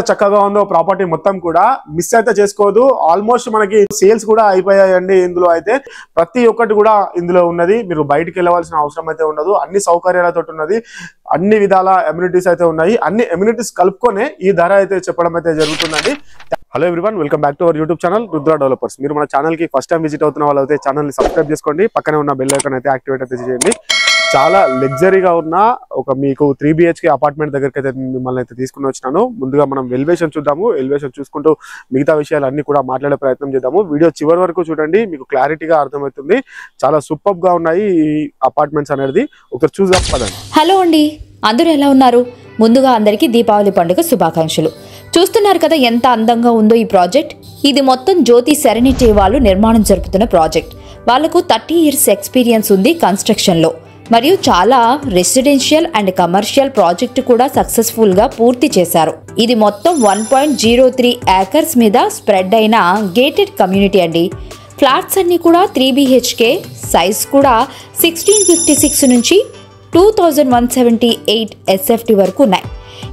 చక్కగా ఉందో ప్రాపర్టీ మొత్తం కూడా మిస్ అయితే చేసుకోవద్దు. ఆల్మోస్ట్ మనకి సేల్స్ కూడా అయిపోయాయండి. ఇందులో అయితే ప్రతి ఒక్కటి కూడా ఇందులో ఉన్నది. మీరు బయటికి వెళ్ళవలసిన అవసరం అయితే ఉండదు. అన్ని సౌకర్యాలతో ఉన్నది. అన్ని విధాల ఎమ్యూనిటీస్ అయితే ఉన్నాయి. అన్ని ఎమ్యూనిటీస్ కలుపుకొనే ఈ ధర అయితే చెప్పడం అయితే జరుగుతుందండి. Hello everyone, welcome back to our YouTube channel Rudra developers. మీరు మన ఛానల్ కి ఫస్ట్ టైం విజిట్ అవుతున్న వాళ్ళు అయితే ఛానల్ ని సబ్స్క్రైబ్ చేసుకోండి. పక్కనే ఉన్న బెల్ ఐకాన్ అయితే యాక్టివేట్ అయితే చేయండి. చాలా లగ్జరీగా ఉన్న ఒక మీకు 3 BHK అపార్ట్మెంట్ దగ్గరికి అయితే మిమ్మల్ని అయితే తీసుకుని వచ్చినాను. ముందుగా మనం ఎలివేషన్ చూద్దాము. ఎలివేషన్ చూసుకుంటూ మిగతా విషయాలు అన్ని కూడా మాట్లాడే ప్రయత్నం చేద్దాము. వీడియో చివరి వరకు చూడండి, మీకు క్లారిటీగా అర్థమవుతుంది. చాలా సూపర్ గా ఉన్నాయి ఈ అపార్ట్మెంట్స్ అనేది. ఒకరు చూద్దాం పదండి. హలో అండి, అందరూ ఎలా ఉన్నారు? ముందుగా అందరికీ దీపావళి పండుగ శుభాకాంక్షలు. చూస్తున్నారు కదా ఎంత అందంగా ఉందో ఈ ప్రాజెక్ట్. ఇది మొత్తం జ్యోతి సెరెనిటీ వాళ్ళు నిర్మాణం జరుపుతున్న ప్రాజెక్ట్. వాళ్లకు 30 years ఎక్స్పీరియన్స్ ఉంది కన్స్ట్రక్షన్లో. మరియు చాలా రెసిడెన్షియల్ అండ్ కమర్షియల్ ప్రాజెక్టు కూడా సక్సెస్ఫుల్ గా పూర్తి చేశారు. ఇది మొత్తం 1.03 acres మీద స్ప్రెడ్ అయిన గేటెడ్ కమ్యూనిటీ అండి. ఫ్లాట్స్ అన్ని కూడా 3 BHK, సైజ్ కూడా 1656 నుంచి 2178 SFT వరకు ఉన్నాయి.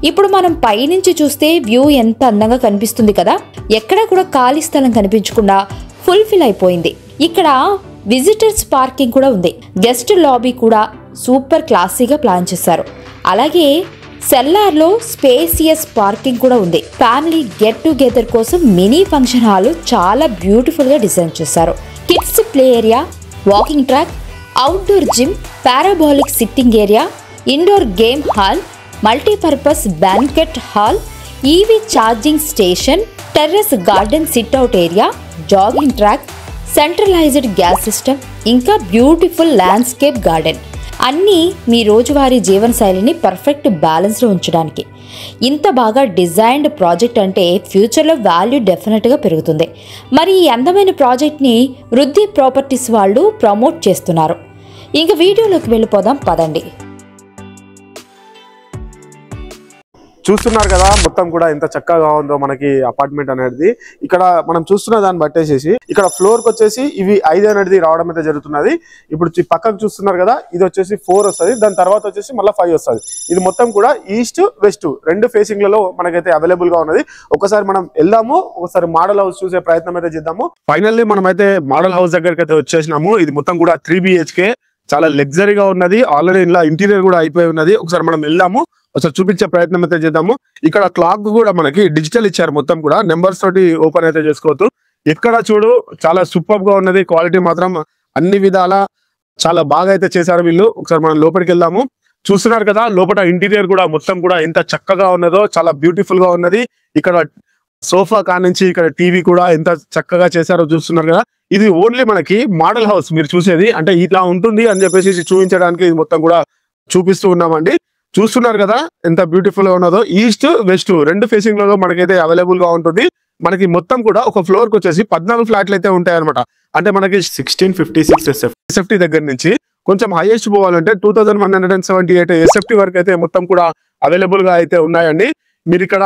ఇప్పుడు మనం పైనుంచి చూస్తే వ్యూ ఎంత అందంగా కనిపిస్తుంది కదా. ఎక్కడ కూడా ఖాళీ స్థలం కనిపించకుండా ఫుల్ఫిల్ అయిపోయింది. ఇక్కడ విజిటర్స్ పార్కింగ్ కూడా ఉంది. గెస్ట్ లాబీ కూడా సూపర్ క్లాసీగా ప్లాన్ చేశారు. అలాగే సెల్లార్లో స్పేసియస్ పార్కింగ్ కూడా ఉంది. ఫ్యామిలీ గెట్ టుగెదర్ కోసం మినీ ఫంక్షన్ హాల్ చాలా బ్యూటిఫుల్ గా డిజైన్ చేశారు. Kids play area, walking track, outdoor gym, parabolic sitting area, indoor game hall, multipurpose banquet hall, EV charging station, terrace garden sit out area, jogging track, centralised gas system, ఇంకా beautiful landscape garden. అన్నీ మీ రోజువారీ జీవనశైలిని perfect బ్యాలెన్స్లో ఉంచడానికి. ఇంత బాగా designed project అంటే ఫ్యూచర్లో వాల్యూ డెఫినెట్గా పెరుగుతుంది. మరి ఈ అందమైన ప్రాజెక్ట్ని వృద్ధి ప్రాపర్టీస్ వాళ్ళు ప్రమోట్ చేస్తున్నారు. ఇంకా వీడియోలోకి వెళ్ళిపోదాం పదండి. చూస్తున్నారు కదా మొత్తం కూడా ఎంత చక్కగా ఉందో మనకి అపార్ట్మెంట్ అనేది. ఇక్కడ మనం చూస్తున్న దాన్ని బట్టేసేసి ఇక్కడ ఫ్లోర్ కి వచ్చేసి ఇవి 5 అనేది రావడం అయితే జరుగుతున్నది. ఇప్పుడు పక్కకు చూస్తున్నారు కదా, ఇది వచ్చేసి 4 వస్తుంది. దాని తర్వాత వచ్చేసి మళ్ళీ 5 వస్తుంది. ఇది మొత్తం కూడా ఈస్ట్ వెస్ట్ 2 ఫేసింగ్లలో మనకైతే అవైలబుల్ గా ఉన్నది. ఒకసారి మనం వెళ్దాము, ఒకసారి మోడల్ హౌస్ చూసే ప్రయత్నం అయితే చేద్దాము. ఫైనల్లీ మనం అయితే మోడల్ హౌస్ దగ్గరికి అయితే వచ్చేసినాము. ఇది మొత్తం కూడా 3 BHK, చాలా లగ్జరీగా ఉన్నది. ఆల్రెడీ ఇలా ఇంటీరియర్ కూడా అయిపోయి ఉన్నది. ఒకసారి మనం వెళ్దాము, ఒకసారి చూపించే ప్రయత్నం అయితే చేద్దాము. ఇక్కడ క్లాక్ కూడా మనకి డిజిటల్ ఇచ్చారు. మొత్తం కూడా నెంబర్స్ తోటి ఓపెన్ అయితే చేసుకోవచ్చు. ఎక్కడ చూడు చాలా సూపర్ గా ఉన్నది. క్వాలిటీ మాత్రం అన్ని విధాల చాలా బాగా అయితే చేశారు వీళ్ళు. ఒకసారి మనం లోపలికి వెళ్దాము. చూస్తున్నారు కదా లోపల ఇంటీరియర్ కూడా మొత్తం కూడా ఎంత చక్కగా ఉన్నదో, చాలా బ్యూటిఫుల్ గా ఉన్నది. ఇక్కడ సోఫా కానుంచి ఇక్కడ టీవీ కూడా ఎంత చక్కగా చేశారో చూస్తున్నారు కదా. ఇది ఓన్లీ మనకి మోడల్ హౌస్ మీరు చూసేది, అంటే ఇట్లా ఉంటుంది అని చెప్పేసి చూపించడానికి ఇది మొత్తం కూడా చూపిస్తూ ఉన్నామండి. చూస్తున్నారు కదా ఎంత బ్యూటిఫుల్ గా ఉన్నదో. ఈస్ట్ వెస్ట్ 2 ఫేసింగ్ లలో మనకైతే అవైలబుల్ గా ఉంటుంది. మనకి మొత్తం కూడా ఒక ఫ్లోర్ కి వచ్చేసి 14 ఫ్లాట్లు అయితే ఉంటాయి అనమాట. అంటే మనకి 1656 SFT దగ్గర నుంచి కొంచెం హైయెస్ట్ పోవాలంటే 2178 SFT వరకు అయితే మొత్తం కూడా అవైలబుల్ గా అయితే ఉన్నాయండి. మీరు ఇక్కడ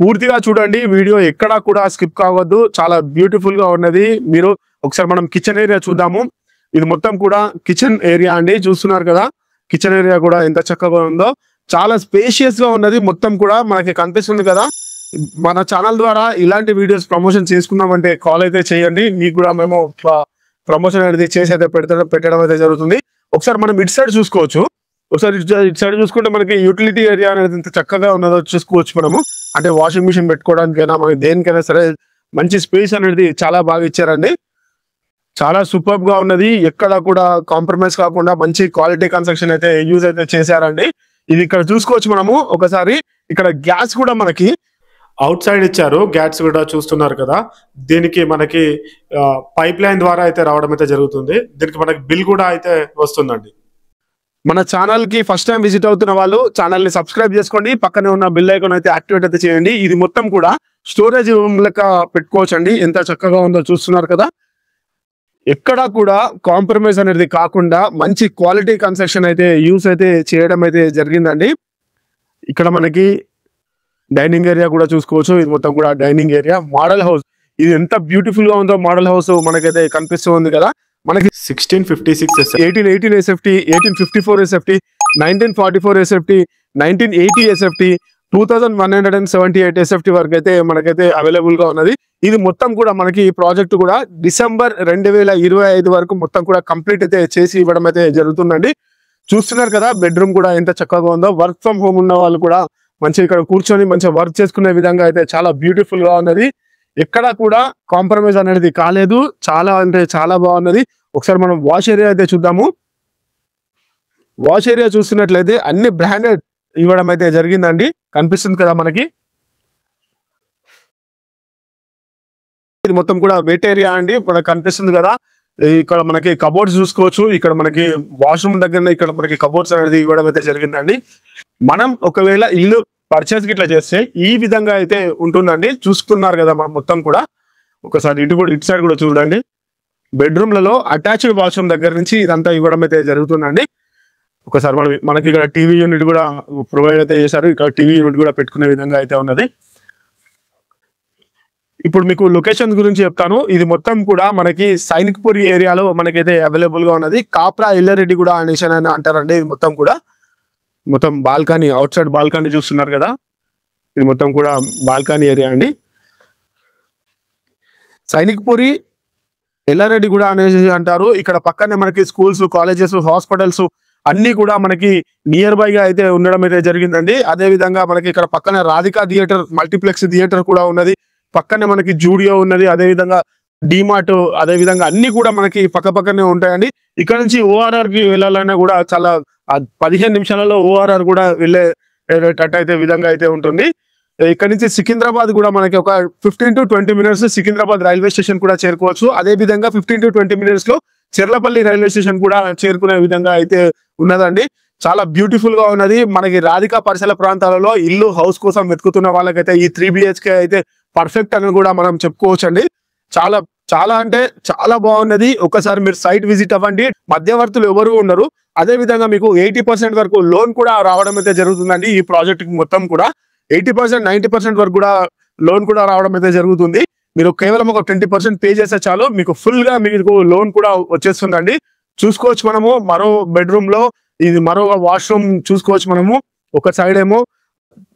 పూర్తిగా చూడండి, వీడియో ఎక్కడా కూడా స్కిప్ కావద్దు. చాలా బ్యూటిఫుల్ గా ఉన్నది. మీరు ఒకసారి మనం కిచెన్ ఏరియా చూద్దాము. ఇది మొత్తం కూడా కిచెన్ ఏరియా అండి. చూస్తున్నారు కదా కిచెన్ ఏరియా కూడా ఎంత చక్కగా ఉందో. చాలా స్పేషియస్ గా ఉన్నది. మొత్తం కూడా మనకి కనిపిస్తుంది కదా. మన ఛానల్ ద్వారా ఇలాంటి వీడియోస్ ప్రమోషన్ చేసుకున్నామంటే కాల్ అయితే చేయండి. మీకు కూడా మేము ప్రమోషన్ అనేది చేసి అయితే పెట్టడం అయితే జరుగుతుంది. ఒకసారి మనం ఇటు సైడ్ చూసుకోవచ్చు. ఒకసారి ఇటు సైడ్ చూసుకుంటే మనకి యూటిలిటీ ఏరియా అనేది ఎంత చక్కగా ఉన్నదో చూసుకోవచ్చు మనము. అంటే వాషింగ్ మిషన్ పెట్టుకోవడానికైనా మనకి దేనికైనా సరే మంచి స్పేస్ అనేది చాలా బాగా ఇచ్చారండి. చాలా సూపర్ గా ఉన్నది. ఎక్కడ కూడా కాంప్రమైజ్ కాకుండా మంచి క్వాలిటీ కన్స్ట్రక్షన్ అయితే యూజ్ అయితే చేశారండి. ఇది ఇక్కడ చూసుకోవచ్చు మనము. ఒకసారి ఇక్కడ గ్యాస్ కూడా మనకి అవుట్ సైడ్ ఇచ్చారు. గ్యాస్ కూడా చూస్తున్నారు కదా. దీనికి మనకి పైప్ లైన్ ద్వారా అయితే రావడం అయితే జరుగుతుంది. దీనికి మనకి బిల్ కూడా అయితే వస్తుందండి. మన ఛానల్ కి ఫస్ట్ టైం విజిట్ అవుతున్న వాళ్ళు ఛానల్ ని సబ్స్క్రైబ్ చేసుకోండి. పక్కనే ఉన్న బెల్ ఐకాన్ అయితే యాక్టివేట్ అయితే చేయండి. ఇది మొత్తం కూడా స్టోరేజ్ రూమ్ లెక్క పెట్టుకోవచ్చు అండి. ఎంత చక్కగా ఉందో చూస్తున్నారు కదా. ఎక్కడా కూడా కాంప్రమైజ్ అనేది కాకుండా మంచి క్వాలిటీ కన్స్ట్రక్షన్ అయితే యూస్ అయితే చేయడం అయితే జరిగిందండి. ఇక్కడ మనకి డైనింగ్ ఏరియా కూడా చూసుకోవచ్చు. ఇది మొత్తం కూడా డైనింగ్ ఏరియా. మోడల్ హౌస్ ఇది ఎంత బ్యూటిఫుల్ గా ఉందో మోడల్ హౌస్ మనకైతే కనిపిస్తూ ఉంది కదా. మనకి 1656 1818 SFT, 1854 SFT, 1944 SFT, 1980 SFT, 2178 SFT వరకు అయితే మనకైతే అవైలబుల్ గా ఉన్నది. ఇది మొత్తం కూడా మనకి ఈ ప్రాజెక్ట్ కూడా డిసెంబర్ 2025 వరకు మొత్తం కూడా కంప్లీట్ అయితే చేసి ఇవ్వడం అయితే జరుగుతుందండి. చూస్తున్నారు కదా బెడ్రూమ్ కూడా ఎంత చక్కగా ఉందో. వర్క్ ఫ్రమ్ హోమ్ ఉన్న వాళ్ళు కూడా మంచిగా ఇక్కడ కూర్చొని మంచిగా వర్క్ చేసుకునే విధంగా అయితే చాలా బ్యూటిఫుల్ గా ఉన్నది. ఎక్కడ కూడా కాంప్రమైజ్ అనేది కాలేదు. చాలా అంటే చాలా బాగున్నది. ఒకసారి మనం వాష్ ఏరియా అయితే చూద్దాము. వాష్ ఏరియా చూస్తున్నట్లయితే అన్ని బ్రాండెడ్ ఇవ్వడం అయితే జరిగిందండి. కనిపిస్తుంది కదా మనకి. ఇది మొత్తం కూడా వెట్ ఏరియా అండి. మనకు కనిపిస్తుంది కదా. ఇక్కడ మనకి కబోర్డ్స్ చూసుకోవచ్చు. ఇక్కడ మనకి వాష్రూమ్ దగ్గర ఇక్కడ మనకి కబోర్డ్స్ అనేది ఇవ్వడం అయితే జరిగిందండి. మనం ఒకవేళ ఇల్లు పర్చేస్ గిట్లా చేస్తే ఈ విధంగా అయితే ఉంటుందండి. చూసుకున్నారు కదా మనం మొత్తం కూడా. ఒకసారి ఇటు సైడ్ కూడా చూడండి. బెడ్రూమ్లలో అటాచ్డ్ వాష్రూమ్ దగ్గర నుంచి ఇదంతా ఇవ్వడం అయితే జరుగుతుందండి. ఒకసారి మనకి ఇక్కడ టీవీ యూనిట్ కూడా ప్రొవైడ్ అయితే చేశారు. ఇక్కడ టీవీ యూనిట్ కూడా పెట్టుకునే విధంగా అయితే ఉన్నది. ఇప్పుడు మీకు లొకేషన్ గురించి చెప్తాను. ఇది మొత్తం కూడా మనకి సైనిక్పూరి ఏరియాలో మనకైతే అవైలబుల్ గా ఉన్నది. కాప్రా ఇల్లారెడ్డి కూడా అనేసి అని అంటారండి. ఇది మొత్తం కూడా మొత్తం బాల్కనీ, అవుట్ సైడ్ బాల్కనీ చూస్తున్నారు కదా. ఇది మొత్తం కూడా బాల్కనీ ఏరియా అండి. సైనిక్పూరి ఎల్లారెడ్డి కూడా అనేసి అంటారు. ఇక్కడ పక్కనే మనకి స్కూల్స్, కాలేజెస్, హాస్పిటల్స్ అన్ని కూడా మనకి నియర్ బై గా అయితే ఉండడం అయితే జరిగిందండి. అదే విధంగా మనకి ఇక్కడ పక్కనే రాధికా థియేటర్, మల్టీప్లెక్స్ థియేటర్ కూడా ఉన్నది. పక్కనే మనకి జూడియో ఉన్నది. అదే విధంగా డిమార్ట్, అదే విధంగా అన్ని కూడా మనకి పక్క పక్కనే ఉంటాయండి. ఇక్కడ నుంచి ORR కి వెళ్ళాలన్నా కూడా చాలా 15 నిమిషాలలో ORR కూడా వెళ్ళేటట్టు అయితే విధంగా అయితే ఉంటుంది. ఇక్కడ నుంచి సికింద్రాబాద్ కూడా మనకి ఒక 15 to 20 minutes Secunderabad railway station కూడా చేరుకోవచ్చు. అదే విధంగా 15 to 20 minutes లో చెర్లపల్లి రైల్వే స్టేషన్ కూడా చేరుకునే విధంగా అయితే ఉన్నదండి. చాలా బ్యూటిఫుల్ గా ఉన్నది. మనకి రాధికా పరిసర ప్రాంతాలలో ఇల్లు, హౌస్ కోసం వెతుకుతున్న వాళ్ళకైతే ఈ 3 BHK అయితే పర్ఫెక్ట్ అని కూడా మనం చెప్పుకోవచ్చు అండి. చాలా చాలా అంటే చాలా బాగున్నది. ఒకసారి మీరు సైట్ విజిట్ అవ్వండి. మధ్యవర్తులు ఎవరు ఉన్నారు. అదే విధంగా మీకు 80% వరకు లోన్ కూడా రావడం అయితే జరుగుతుందండి. ఈ ప్రాజెక్ట్ మొత్తం కూడా 80%, 90% వరకు కూడా లోన్ కూడా రావడం అయితే జరుగుతుంది. మీరు కేవలం ఒక 20% పే చేస్తే చాలు, మీకు ఫుల్ గా మీకు లోన్ కూడా వచ్చేస్తుందండి. చూసుకోవచ్చు మనము మరో బెడ్రూమ్ లో ఇది మరో వాష్రూమ్ చూసుకోవచ్చు మనము. ఒక సైడ్ ఏమో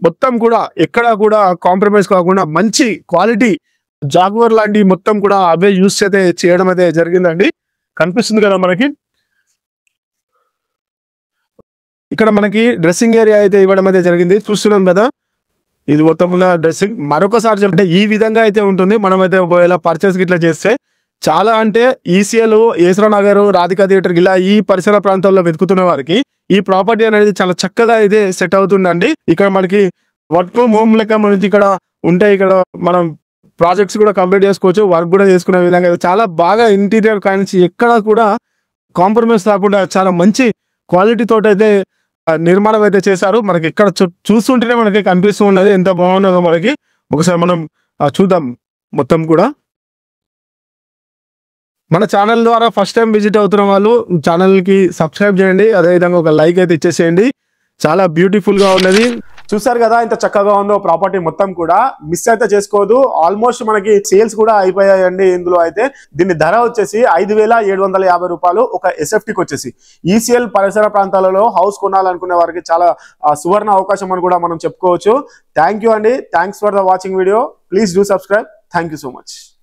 మొత్తం కూడా ఎక్కడ కూడా కాంప్రమైజ్ కాకుండా మంచి క్వాలిటీ జాగ్వర్ లాంటి మొత్తం కూడా అవే యూస్ అయితే చేయడం అయితే జరిగిందండి. కనిపిస్తుంది కదా మనకి. ఇక్కడ మనకి డ్రెస్సింగ్ ఏరియా అయితే ఇవ్వడం అయితే జరిగింది. చూస్తున్నాం కదా. ఇది మొత్తం డ్రెస్సింగ్. మరొకసారి చెప్తే ఈ విధంగా అయితే ఉంటుంది. మనమైతే ఒకవేళ పర్చేస్ గిట్లా చేస్తే చాలా అంటే ఈసీఎల్, ఏసరా నగర్, రాధికా థియేటర్ ఇలా ఈ పరిసర ప్రాంతాల్లో వెతుకుతున్న వారికి ఈ ప్రాపర్టీ అనేది చాలా చక్కగా అయితే సెట్ అవుతుందండి. ఇక్కడ మనకి వర్క్ ఫ్రమ్ హోమ్ లెక్క మనకి ఇక్కడ ఉంటే ఇక్కడ మనం ప్రాజెక్ట్స్ కూడా కంప్లీట్ చేసుకోవచ్చు. వర్క్ కూడా చేసుకునే విధంగా చాలా బాగా ఇంటీరియర్ కానీ ఎక్కడ కూడా కాంప్రమైజ్ కాకుండా చాలా మంచి క్వాలిటీ తోటి అయితే నిర్మాణం అయితే చేశారు. మనకి ఇక్కడ చూస్తుంటేనే మనకి కనిపిస్తూ ఉన్నది ఎంత బాగున్నదో మనకి. ఒకసారి మనం చూద్దాం మొత్తం కూడా. మన ఛానల్ ద్వారా ఫస్ట్ టైం విజిట్ అవుతున్న వాళ్ళు ఛానల్ కి సబ్స్క్రైబ్ చేయండి. అదేవిధంగా ఒక లైక్ అయితే ఇచ్చేసేయండి. చాలా బ్యూటిఫుల్ గా ఉన్నది. చూసారు కదా ఎంత చక్కగా ఉందో ప్రాపర్టీ మొత్తం కూడా. మిస్ అయితే చేసుకోవద్దు. ఆల్మోస్ట్ మనకి సేల్స్ కూడా అయిపోయాయండి. ఇందులో అయితే దీని ధర వచ్చేసి 5,750 రూపాయలు ఒక SFTకి వచ్చేసి. ఈసీఎల్ పరిసర ప్రాంతాలలో హౌస్ కొనాలనుకునే వారికి చాలా సువర్ణ అవకాశం అని కూడా మనం చెప్పుకోవచ్చు. థ్యాంక్ యూ అండి. Thanks for the watching video. Please do subscribe. Thank you so much.